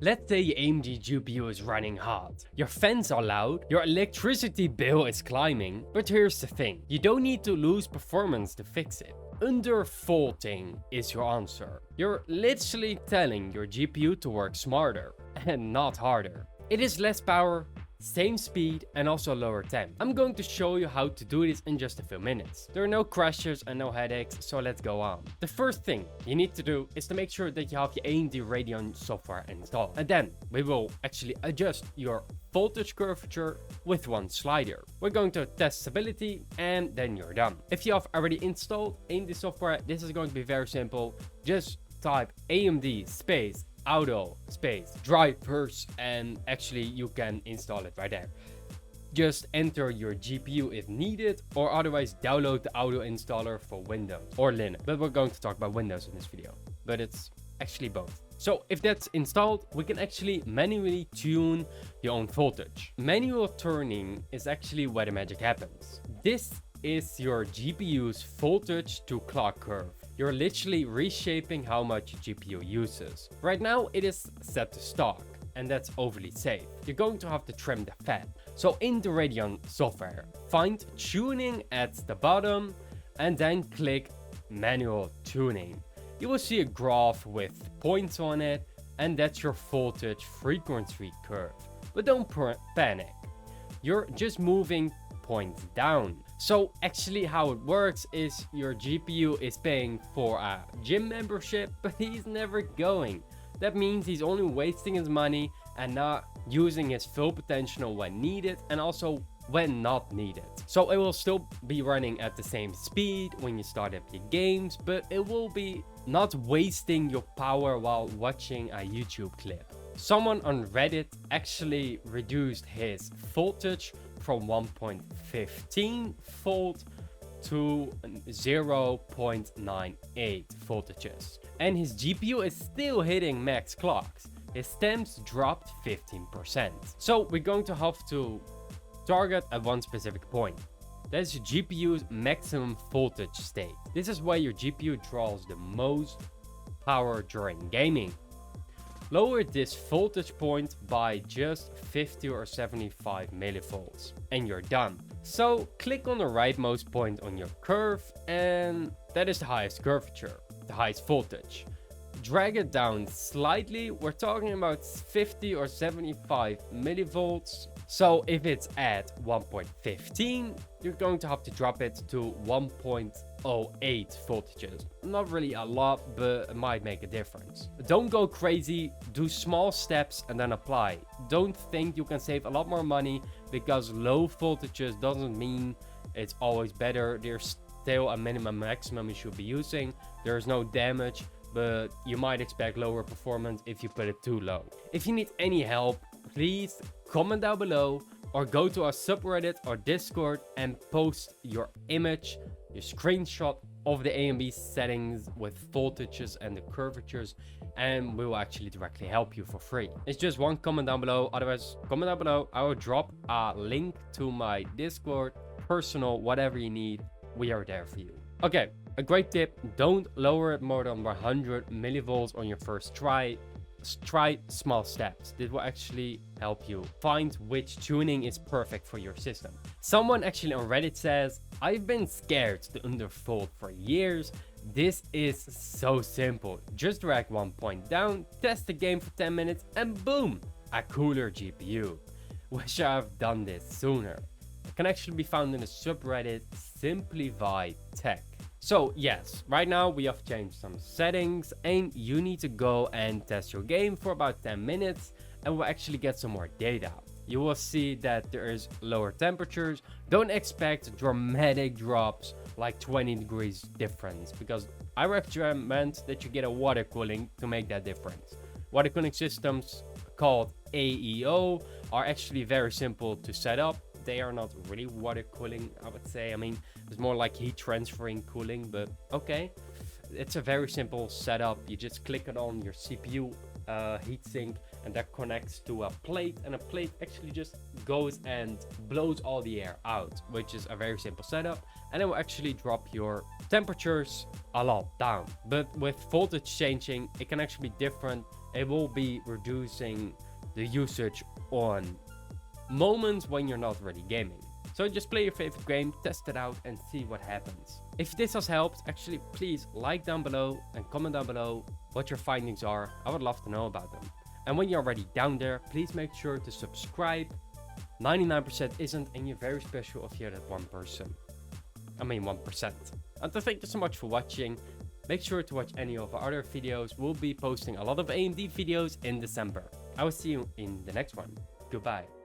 Let's say your AMD GPU is running hot. Your fans are loud, your electricity bill is climbing, but here's the thing, you don't need to lose performance to fix it. Undervolting is your answer. You're literally telling your GPU to work smarter and not harder. It is less power, same speed, and also lower temp. I'm going to show you how to do this in just a few minutes. There are no crashes and no headaches, so let's go on. The first thing you need to do is to make sure that you have your AMD Radeon software installed. And then we will actually adjust your voltage curvature with one slider. We're going to test stability and then you're done. If you have already installed AMD software, this is going to be very simple. Just type AMD space auto space drivers and actually you can install it right there. Just enter your GPU if needed, or otherwise download the Auto-Installer for Windows or Linux. But we're going to talk about Windows in this video, but it's actually both. So if that's installed, we can actually manually tune your own voltage. Manual tuning is actually where the magic happens. This is your GPU's voltage to clock curve. You're literally reshaping how much your GPU uses. Right now it is set to stock, and that's overly safe. You're going to have to trim the fat. So in the Radeon software, find tuning at the bottom and then click manual tuning. You will see a graph with points on it, and that's your voltage frequency curve. But don't panic. You're just moving points down. So actually how it works is your GPU is paying for a gym membership, but he's never going. That means he's only wasting his money and not using his full potential when needed and also when not needed. So it will still be running at the same speed when you start up your games, but it will be not wasting your power while watching a YouTube clip. Someone on Reddit actually reduced his voltage from 1.15 volt to 0.98 voltages. And his GPU is still hitting max clocks. His temps dropped 15%. So we're going to have to target at one specific point. That is your GPU's maximum voltage state. This is where your GPU draws the most power during gaming. Lower this voltage point by just 50 or 75 millivolts and you're done. So click on the rightmost point on your curve and that is the highest curvature, the highest voltage. Drag it down slightly, we're talking about 50 or 75 millivolts. So if it's at 1.15, you're going to have to drop it to 1.08 voltages. Not really a lot, but it might make a difference. Don't go crazy, do small steps and then apply. Don't think you can save a lot more money because low voltages doesn't mean it's always better. There's still a minimum maximum you should be using. There's no damage, but you might expect lower performance if you put it too low. If you need any help, please comment down below or go to our subreddit or Discord and post your image, your screenshot of the AMD settings with voltages and the curvatures, and we will actually directly help you for free. It's just one comment down below. Otherwise, comment down below. I will drop a link to my Discord, personal, whatever you need. We are there for you. Okay, a great tip, don't lower it more than 100 millivolts on your first try. Try small steps. This will actually help you find which tuning is perfect for your system. Someone actually on Reddit says, I've been scared to undervolt for years. This is so simple. Just drag one point down, test the game for 10 minutes and boom, a cooler GPU. Wish I've done this sooner. It can actually be found in the subreddit Simplify Tech. So yes, right now we have changed some settings and you need to go and test your game for about 10 minutes and we'll actually get some more data. You will see that there is lower temperatures. Don't expect dramatic drops like 20 degrees difference because I recommend that you get a water cooling to make that difference. Water cooling systems called AEO are actually very simple to set up. They are not really water cooling, I would say. I mean, it's more like heat transferring cooling, but okay. It's a very simple setup. You just click it on your CPU heatsink and that connects to a plate, and a plate actually just goes and blows all the air out, which is a very simple setup, and it will actually drop your temperatures a lot down. But with voltage changing, it can actually be different it will be reducing the usage on moments when you're not really gaming. So just play your favorite game, test it out and see what happens. If this has helped, actually please like down below and comment down below what your findings are. I would love to know about them. And when you're already down there, please make sure to subscribe. 99% isn't, and you're very special if you're that 1%. I mean 1%. And thank you so much for watching. Make sure to watch any of our other videos. We'll be posting a lot of AMD videos in December. I will see you in the next one. Goodbye.